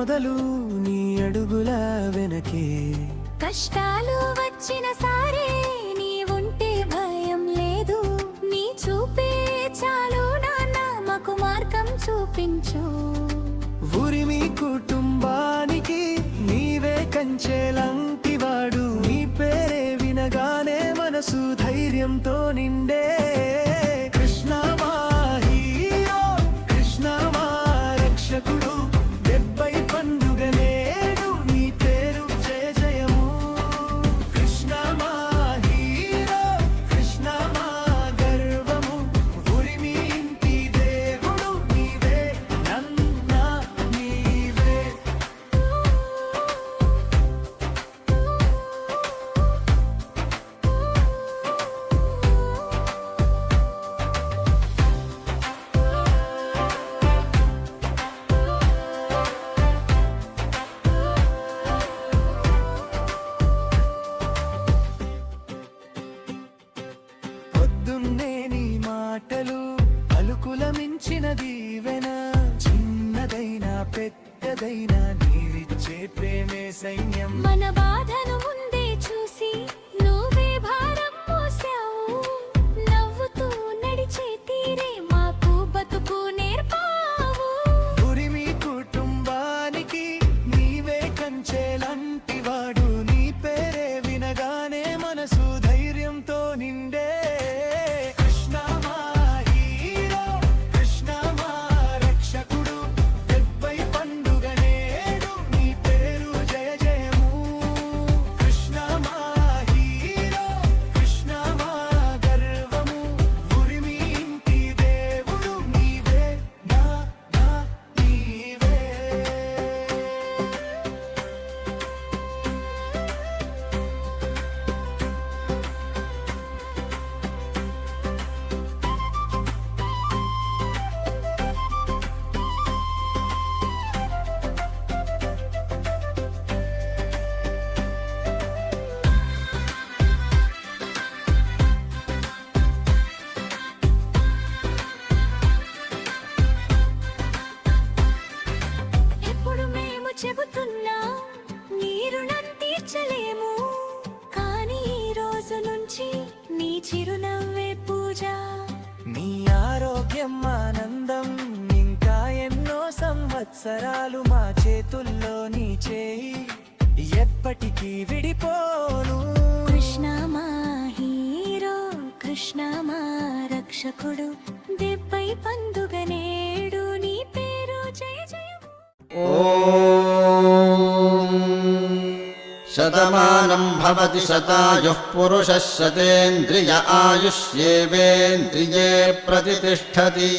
మొదలు నీ అడుగుల వెనకే. కష్టాలు వచ్చిన సారే నీ ఉంటే భయం లేదు. నీ చూపే చాలు నాన్న, మాకు మార్గం చూపించు. ఊరి మీ కుటుంబానికి నీవే కంచెలంటివాడు. నీ పేరే వినగానే మనసు ధైర్యంతో నిండే. కృష్ణ మా హీరో, కృష్ణ మా రక్షకుడు, 70 పండుగ నేడు నీ పేరు జయ జయము. కృష్ణ మా హీరో, కృష్ణ మా గర్వము, ఊరి మీ ఇంటి దేవుడు నీవే, నన్న నీవే. పొద్దున్నే నీ మాటలు పలుకుల మించిన దీవెన. చిన్నదైనా పెద్దదైనా నీవిచ్చే ప్రేమే సైన్యం. మన బాధను ముందే చూసి నువ్వే భారం మోసావు. నవ్వుతూ నడిచే తీరే మాకు బతుకు నేర్పావు. ఊరి మీ కుటుంబానికి నీవే కంచెలంటివాడు. నీ పేరే వినగానే మనసు ధైర్యంతో నిండే. కృష్ణ మా హీరో, కృష్ణ మా రక్షకుడు, 70 పండుగ నేడు నీ పేరు జయ జయము. కృష్ణ మా హీరో, కృష్ణ మా గర్వము, ఊరి మీ ఇంటి దేవుడు నీవే, నా నీవే. ఎప్పుడు మేము చెబుతున్నా నీ రుణం తీర్చలేము. కానీ ఈ రోజు నుంచి నీ చిరునవ్వే పూజ. నీ ఆరోగ్యం ఆనందం ఇంకా ఎన్నో సంవత్సరాలు మా చేతుల్లో నీ చేయి ఎప్పటికీ విడిపోను. కృష్ణ మా హీరో, కృష్ణ మా రక్షకుడు, 70 పండుగ నేడు నీ పేరు జయ జయం. శతమానం భవతి శతాయుః పురుషः శతేంద్రియ ఆయుష్యేవేంద్రియే ప్రతిష్టతి.